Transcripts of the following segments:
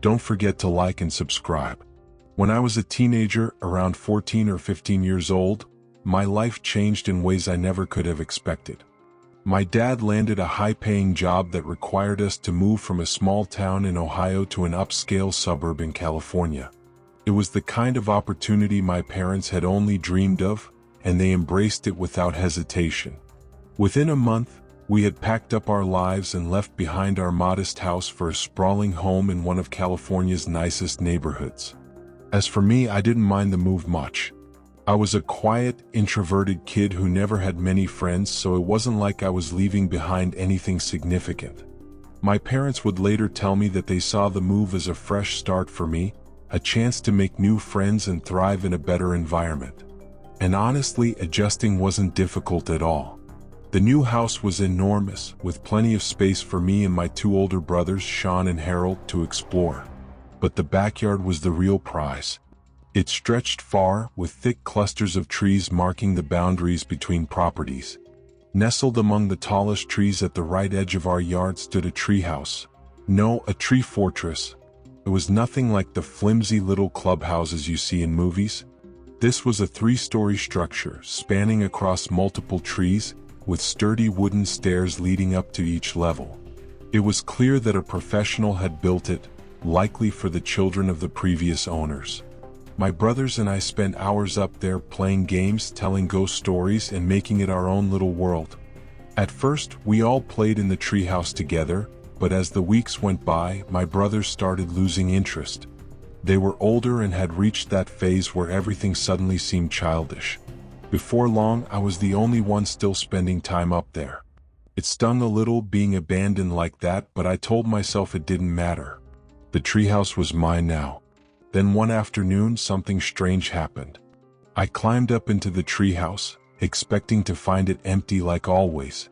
Don't forget to like and subscribe. When I was a teenager, around 14 or 15 years old, my life changed in ways I never could have expected. My dad landed a high-paying job that required us to move from a small town in Ohio to an upscale suburb in California. It was the kind of opportunity my parents had only dreamed of, and they embraced it without hesitation. Within a month, we had packed up our lives and left behind our modest house for a sprawling home in one of California's nicest neighborhoods. As for me, I didn't mind the move much. I was a quiet, introverted kid who never had many friends, so it wasn't like I was leaving behind anything significant. My parents would later tell me that they saw the move as a fresh start for me, a chance to make new friends and thrive in a better environment. And honestly, adjusting wasn't difficult at all. The new house was enormous, with plenty of space for me and my two older brothers, Sean and Harold, to explore. But the backyard was the real prize. It stretched far, with thick clusters of trees marking the boundaries between properties. Nestled among the tallest trees at the right edge of our yard stood a treehouse. No, a tree fortress. It was nothing like the flimsy little clubhouses you see in movies. This was a 3-story structure, spanning across multiple trees, with sturdy wooden stairs leading up to each level. It was clear that a professional had built it, likely for the children of the previous owners. My brothers and I spent hours up there playing games, telling ghost stories, and making it our own little world. At first, we all played in the treehouse together, but as the weeks went by, my brothers started losing interest. They were older and had reached that phase where everything suddenly seemed childish. Before long, I was the only one still spending time up there. It stung a little being abandoned like that, but I told myself it didn't matter. The treehouse was mine now. Then one afternoon, something strange happened. I climbed up into the treehouse, expecting to find it empty like always.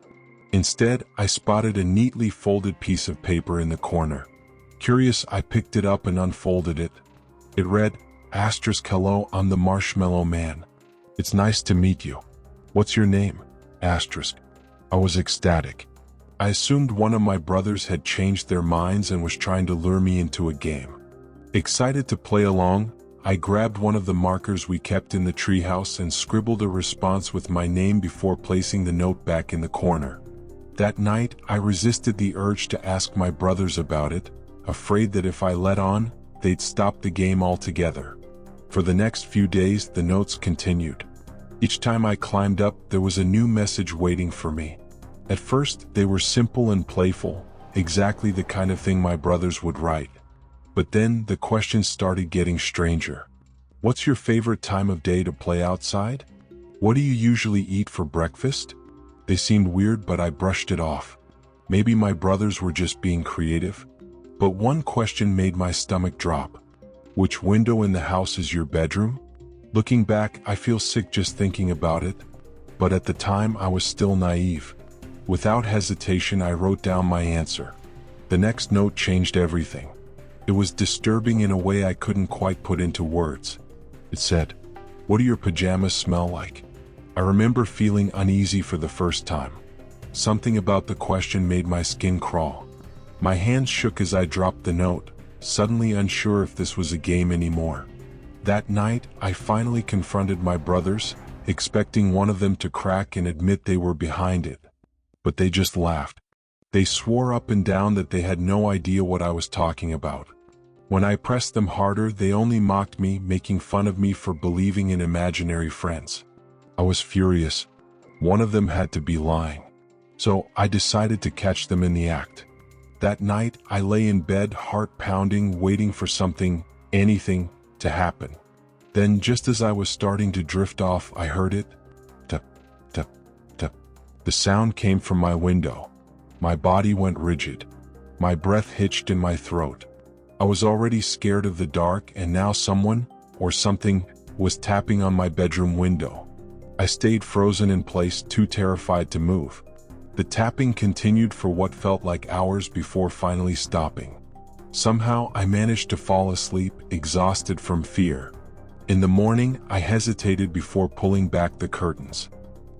Instead, I spotted a neatly folded piece of paper in the corner. Curious, I picked it up and unfolded it. It read, "Hello, I'm the Marshmallow Man. It's nice to meet you. What's your name? I was ecstatic. I assumed one of my brothers had changed their minds and was trying to lure me into a game. Excited to play along, I grabbed one of the markers we kept in the treehouse and scribbled a response with my name before placing the note back in the corner. That night, I resisted the urge to ask my brothers about it, afraid that if I let on, they'd stop the game altogether. For the next few days, the notes continued. Each time I climbed up, there was a new message waiting for me. At first, they were simple and playful, exactly the kind of thing my brothers would write. But then, the questions started getting stranger. What's your favorite time of day to play outside? What do you usually eat for breakfast? They seemed weird, but I brushed it off. Maybe my brothers were just being creative. But one question made my stomach drop. Which window in the house is your bedroom? Looking back, I feel sick just thinking about it. But at the time, I was still naive. Without hesitation, I wrote down my answer. The next note changed everything. It was disturbing in a way I couldn't quite put into words. It said, "What do your pajamas smell like?" I remember feeling uneasy for the first time. Something about the question made my skin crawl. My hands shook as I dropped the note, suddenly unsure if this was a game anymore. That night, I finally confronted my brothers, expecting one of them to crack and admit they were behind it. But they just laughed. They swore up and down that they had no idea what I was talking about. When I pressed them harder, they only mocked me, making fun of me for believing in imaginary friends. I was furious. One of them had to be lying. So I decided to catch them in the act. That night, I lay in bed, heart pounding, waiting for something, anything, to happen. Then, just as I was starting to drift off, I heard it. Tap, tap, tap. The sound came from my window. My body went rigid. My breath hitched in my throat. I was already scared of the dark, and now someone, or something, was tapping on my bedroom window. I stayed frozen in place, too terrified to move. The tapping continued for what felt like hours before finally stopping. Somehow, I managed to fall asleep, exhausted from fear. In the morning, I hesitated before pulling back the curtains.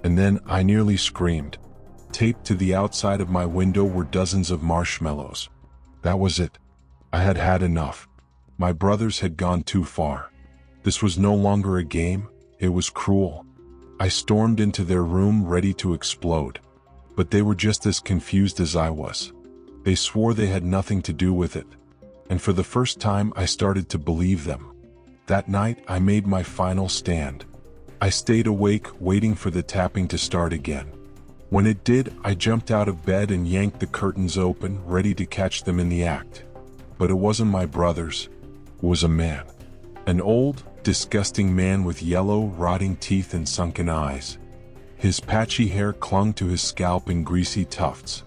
And then I nearly screamed. Taped to the outside of my window were dozens of marshmallows. That was it. I had had enough. My brothers had gone too far. This was no longer a game, it was cruel. I stormed into their room ready to explode. But they were just as confused as I was. They swore they had nothing to do with it. And for the first time I started to believe them. That night I made my final stand. I stayed awake waiting for the tapping to start again. When it did, I jumped out of bed and yanked the curtains open, ready to catch them in the act. But it wasn't my brothers. It was a man. An old, disgusting man with yellow, rotting teeth and sunken eyes. His patchy hair clung to his scalp in greasy tufts.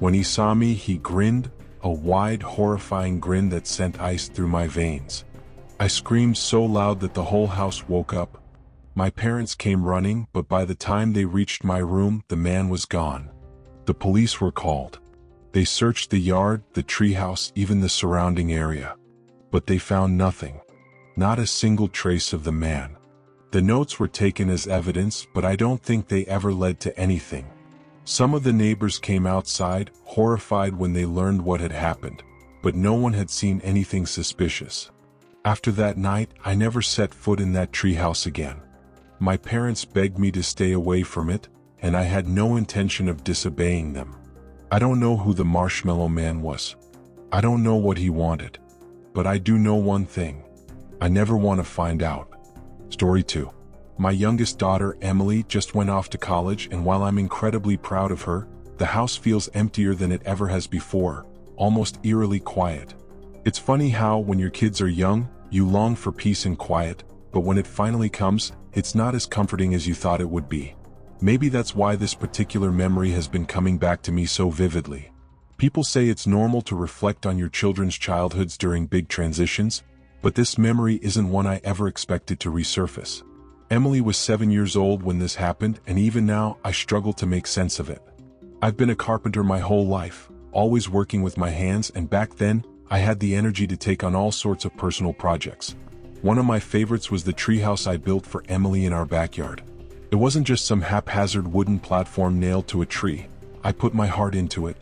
When he saw me, he grinned, a wide, horrifying grin that sent ice through my veins. I screamed so loud that the whole house woke up. My parents came running, but by the time they reached my room, the man was gone. The police were called. They searched the yard, the treehouse, even the surrounding area. But they found nothing. Not a single trace of the man. The notes were taken as evidence, but I don't think they ever led to anything. Some of the neighbors came outside, horrified when they learned what had happened, but no one had seen anything suspicious. After that night, I never set foot in that treehouse again. My parents begged me to stay away from it, and I had no intention of disobeying them. I don't know who the Marshmallow Man was. I don't know what he wanted. But I do know one thing. I never want to find out. Story 2. My youngest daughter, Emily, just went off to college, and while I'm incredibly proud of her, the house feels emptier than it ever has before, almost eerily quiet. It's funny how, when your kids are young, you long for peace and quiet, but when it finally comes, it's not as comforting as you thought it would be. Maybe that's why this particular memory has been coming back to me so vividly. People say it's normal to reflect on your children's childhoods during big transitions, but this memory isn't one I ever expected to resurface. Emily was 7 years old when this happened, and even now, I struggle to make sense of it. I've been a carpenter my whole life, always working with my hands, and back then, I had the energy to take on all sorts of personal projects. One of my favorites was the treehouse I built for Emily in our backyard. It wasn't just some haphazard wooden platform nailed to a tree. I put my heart into it.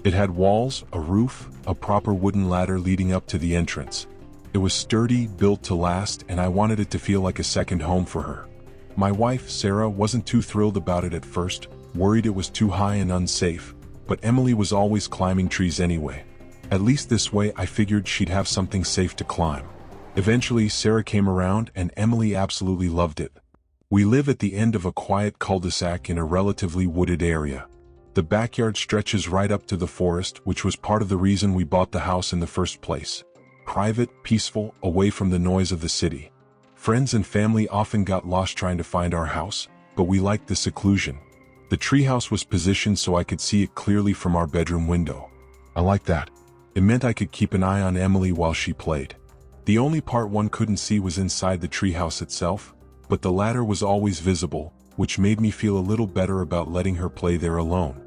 It had walls, a roof, a proper wooden ladder leading up to the entrance. It was sturdy, built to last, and I wanted it to feel like a second home for her. My wife, Sarah, wasn't too thrilled about it at first, worried it was too high and unsafe, but Emily was always climbing trees anyway. At least this way I figured she'd have something safe to climb. Eventually, Sarah came around, and Emily absolutely loved it. We live at the end of a quiet cul-de-sac in a relatively wooded area. The backyard stretches right up to the forest, which was part of the reason we bought the house in the first place. Private, peaceful, away from the noise of the city. Friends and family often got lost trying to find our house, but we liked the seclusion. The treehouse was positioned so I could see it clearly from our bedroom window. I liked that. It meant I could keep an eye on Emily while she played. The only part one couldn't see was inside the treehouse itself, but the ladder was always visible, which made me feel a little better about letting her play there alone.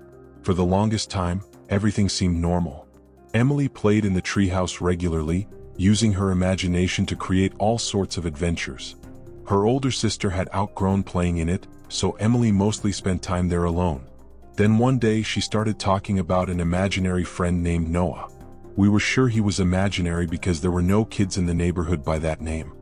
For the longest time, everything seemed normal. Emily played in the treehouse regularly, using her imagination to create all sorts of adventures. Her older sister had outgrown playing in it, so Emily mostly spent time there alone. Then one day she started talking about an imaginary friend named Noah. We were sure he was imaginary because there were no kids in the neighborhood by that name.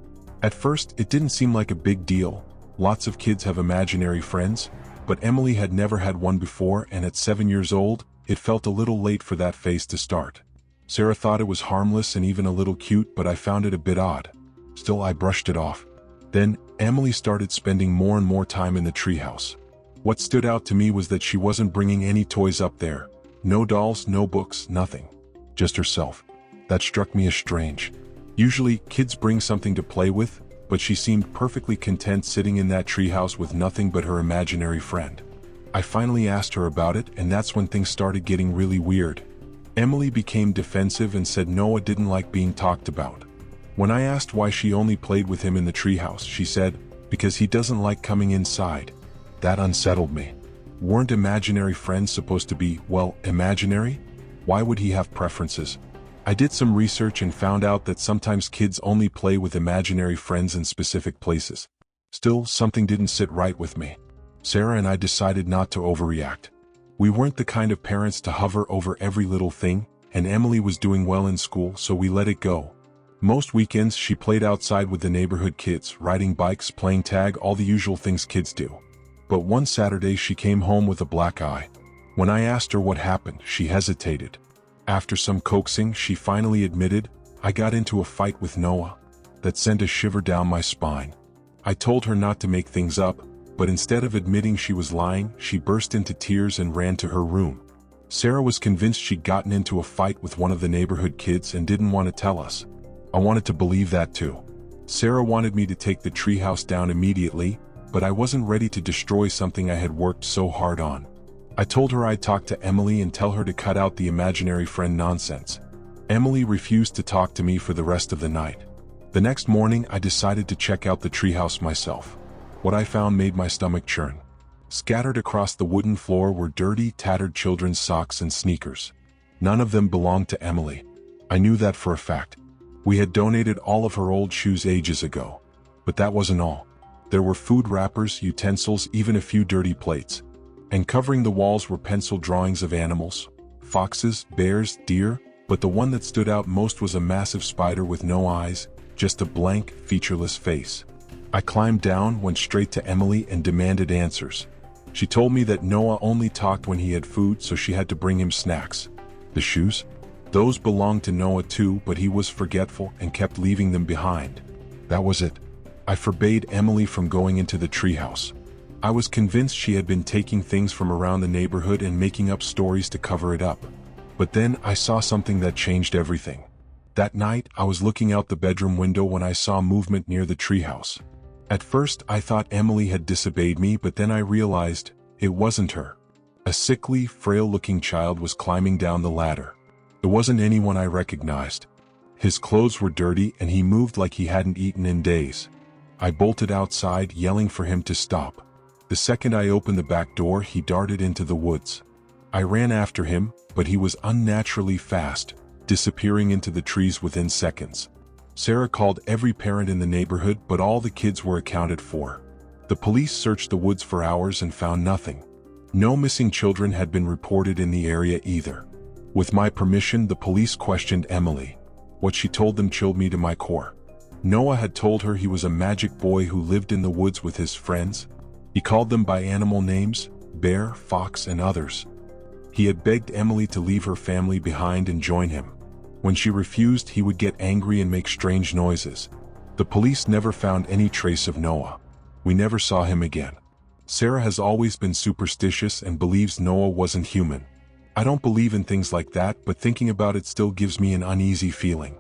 At first, it didn't seem like a big deal. Lots of kids have imaginary friends, but Emily had never had one before, and at 7 years old, it felt a little late for that phase to start. Sarah thought it was harmless and even a little cute, but I found it a bit odd. Still, I brushed it off. Then, Emily started spending more and more time in the treehouse. What stood out to me was that she wasn't bringing any toys up there. No dolls, no books, nothing. Just herself. That struck me as strange. Usually, kids bring something to play with, but she seemed perfectly content sitting in that treehouse with nothing but her imaginary friend. I finally asked her about it, and that's when things started getting really weird. Emily became defensive and said Noah didn't like being talked about. When I asked why she only played with him in the treehouse, she said, because he doesn't like coming inside. That unsettled me. Weren't imaginary friends supposed to be, well, imaginary? Why would he have preferences? I did some research and found out that sometimes kids only play with imaginary friends in specific places. Still, something didn't sit right with me. Sarah and I decided not to overreact. We weren't the kind of parents to hover over every little thing, and Emily was doing well in school, so we let it go. Most weekends she played outside with the neighborhood kids, riding bikes, playing tag, all the usual things kids do. But one Saturday she came home with a black eye. When I asked her what happened, she hesitated. After some coaxing, she finally admitted, "I got into a fight with Noah." That sent a shiver down my spine. I told her not to make things up, but instead of admitting she was lying, she burst into tears and ran to her room. Sarah was convinced she'd gotten into a fight with one of the neighborhood kids and didn't want to tell us. I wanted to believe that too. Sarah wanted me to take the treehouse down immediately, but I wasn't ready to destroy something I had worked so hard on. I told her I'd talk to Emily and tell her to cut out the imaginary friend nonsense. Emily refused to talk to me for the rest of the night. The next morning I decided to check out the treehouse myself. What I found made my stomach churn. Scattered across the wooden floor were dirty, tattered children's socks and sneakers. None of them belonged to Emily. I knew that for a fact. We had donated all of her old shoes ages ago. But that wasn't all. There were food wrappers, utensils, even a few dirty plates. And covering the walls were pencil drawings of animals, foxes, bears, deer, but the one that stood out most was a massive spider with no eyes, just a blank, featureless face. I climbed down, went straight to Emily and demanded answers. She told me that Noah only talked when he had food, so she had to bring him snacks. The shoes? Those belonged to Noah too, but he was forgetful and kept leaving them behind. That was it. I forbade Emily from going into the treehouse. I was convinced she had been taking things from around the neighborhood and making up stories to cover it up. But then I saw something that changed everything. That night, I was looking out the bedroom window when I saw movement near the treehouse. At first, I thought Emily had disobeyed me, but then I realized it wasn't her. A sickly, frail-looking child was climbing down the ladder. It wasn't anyone I recognized. His clothes were dirty and he moved like he hadn't eaten in days. I bolted outside, yelling for him to stop. The second I opened the back door, he darted into the woods. I ran after him, but he was unnaturally fast, disappearing into the trees within seconds. Sarah called every parent in the neighborhood, but all the kids were accounted for. The police searched the woods for hours and found nothing. No missing children had been reported in the area either. With my permission, the police questioned Emily. What she told them chilled me to my core. Noah had told her he was a magic boy who lived in the woods with his friends. He called them by animal names, bear, fox, and others. He had begged Emily to leave her family behind and join him. When she refused, he would get angry and make strange noises. The police never found any trace of Noah. We never saw him again. Sarah has always been superstitious and believes Noah wasn't human. I don't believe in things like that, but thinking about it still gives me an uneasy feeling.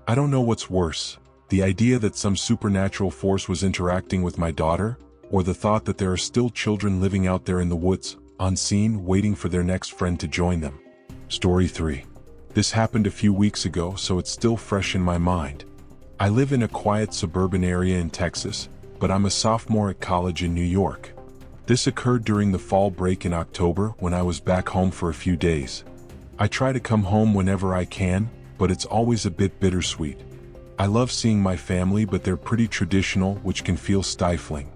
I don't know what's worse, the idea that some supernatural force was interacting with my daughter, or the thought that there are still children living out there in the woods, unseen, waiting for their next friend to join them. Story 3. This happened a few weeks ago, so it's still fresh in my mind. I live in a quiet suburban area in Texas, but I'm a sophomore at college in New York. This occurred during the fall break in October when I was back home for a few days. I try to come home whenever I can, but it's always a bit bittersweet. I love seeing my family, but they're pretty traditional, which can feel stifling.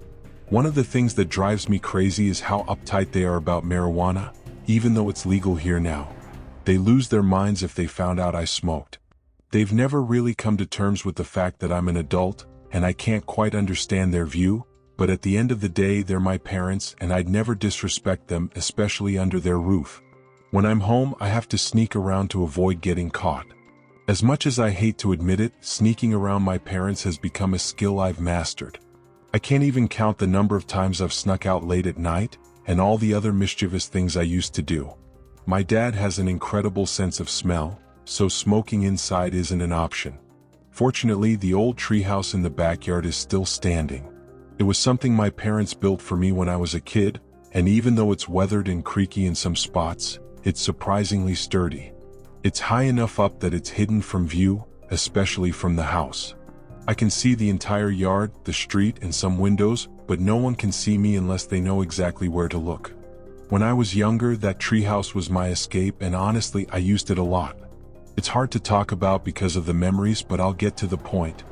One of the things that drives me crazy is how uptight they are about marijuana, even though it's legal here now. They lose their minds if they found out I smoked. They've never really come to terms with the fact that I'm an adult, and I can't quite understand their view, but at the end of the day, they're my parents and I'd never disrespect them, especially under their roof. When I'm home, I have to sneak around to avoid getting caught. As much as I hate to admit it, sneaking around my parents has become a skill I've mastered. I can't even count the number of times I've snuck out late at night, and all the other mischievous things I used to do. My dad has an incredible sense of smell, so smoking inside isn't an option. Fortunately, the old treehouse in the backyard is still standing. It was something my parents built for me when I was a kid, and even though it's weathered and creaky in some spots, it's surprisingly sturdy. It's high enough up that it's hidden from view, especially from the house. I can see the entire yard, the street, and some windows, but no one can see me unless they know exactly where to look. When I was younger, that treehouse was my escape, and honestly, I used it a lot. It's hard to talk about because of the memories, but I'll get to the point.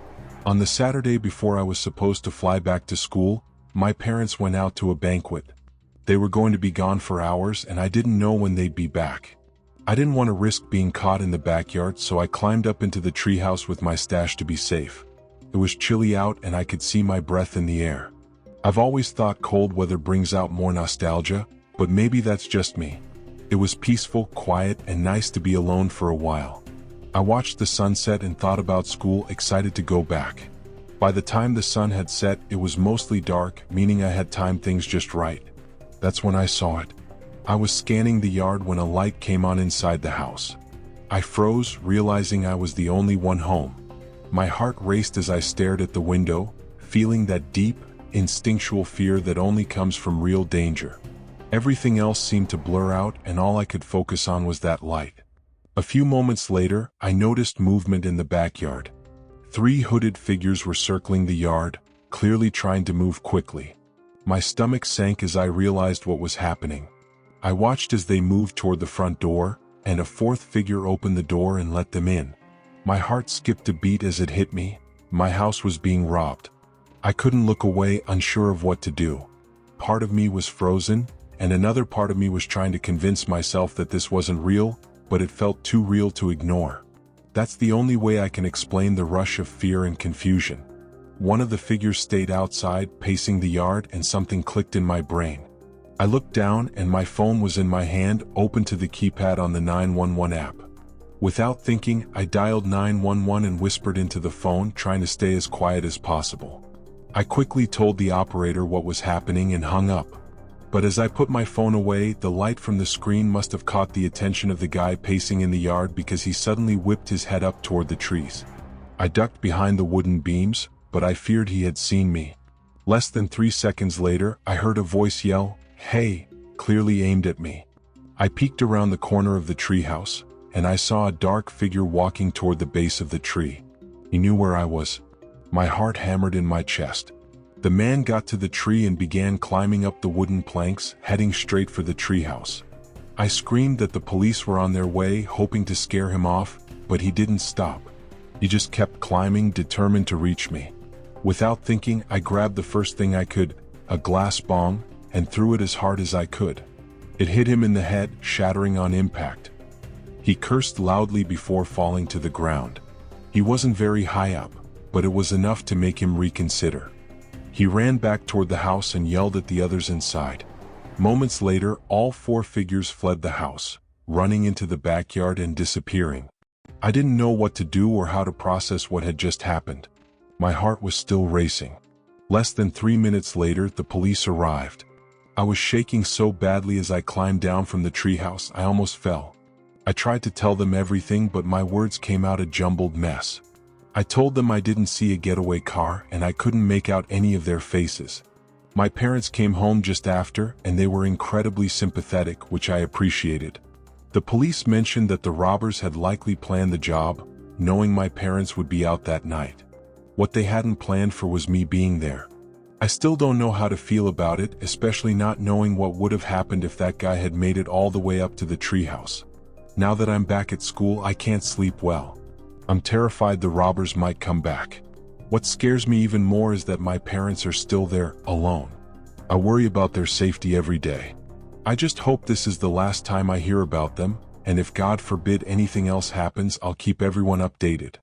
On the Saturday before I was supposed to fly back to school, my parents went out to a banquet. They were going to be gone for hours, and I didn't know when they'd be back. I didn't want to risk being caught in the backyard, so I climbed up into the treehouse with my stash to be safe. It was chilly out and I could see my breath in the air. I've always thought cold weather brings out more nostalgia, but maybe that's just me. It was peaceful, quiet, and nice to be alone for a while. I watched the sunset and thought about school, excited to go back. By the time the sun had set, it was mostly dark, meaning I had timed things just right. That's when I saw it. I was scanning the yard when a light came on inside the house. I froze, realizing I was the only one home. My heart raced as I stared at the window, feeling that deep, instinctual fear that only comes from real danger. Everything else seemed to blur out, and all I could focus on was that light. A few moments later, I noticed movement in the backyard. 3 hooded figures were circling the yard, clearly trying to move quickly. My stomach sank as I realized what was happening. I watched as they moved toward the front door, and a 4th figure opened the door and let them in. My heart skipped a beat as it hit me. My house was being robbed. I couldn't look away, unsure of what to do. Part of me was frozen, and another part of me was trying to convince myself that this wasn't real, but it felt too real to ignore. That's the only way I can explain the rush of fear and confusion. One of the figures stayed outside, pacing the yard, and something clicked in my brain. I looked down and my phone was in my hand, open to the keypad on the 911 app. Without thinking, I dialed 911 and whispered into the phone, trying to stay as quiet as possible. I quickly told the operator what was happening and hung up. But as I put my phone away, the light from the screen must have caught the attention of the guy pacing in the yard, because he suddenly whipped his head up toward the trees. I ducked behind the wooden beams, but I feared he had seen me. Less than 3 seconds later, I heard a voice yell, "Hey," clearly aimed at me. I peeked around the corner of the treehouse, and I saw a dark figure walking toward the base of the tree. He knew where I was. My heart hammered in my chest. The man got to the tree and began climbing up the wooden planks, heading straight for the treehouse. I screamed that the police were on their way, hoping to scare him off, but he didn't stop. He just kept climbing, determined to reach me. Without thinking, I grabbed the first thing I could, a glass bong, and threw it as hard as I could. It hit him in the head, shattering on impact. He cursed loudly before falling to the ground. He wasn't very high up, but it was enough to make him reconsider. He ran back toward the house and yelled at the others inside. Moments later, all 4 figures fled the house, running into the backyard and disappearing. I didn't know what to do or how to process what had just happened. My heart was still racing. Less than 3 minutes later, the police arrived. I was shaking so badly as I climbed down from the treehouse, I almost fell. I tried to tell them everything, but my words came out a jumbled mess. I told them I didn't see a getaway car, and I couldn't make out any of their faces. My parents came home just after, and they were incredibly sympathetic, which I appreciated. The police mentioned that the robbers had likely planned the job, knowing my parents would be out that night. What they hadn't planned for was me being there. I still don't know how to feel about it, especially not knowing what would have happened if that guy had made it all the way up to the treehouse. Now that I'm back at school, I can't sleep well. I'm terrified the robbers might come back. What scares me even more is that my parents are still there, alone. I worry about their safety every day. I just hope this is the last time I hear about them, and if God forbid anything else happens, I'll keep everyone updated.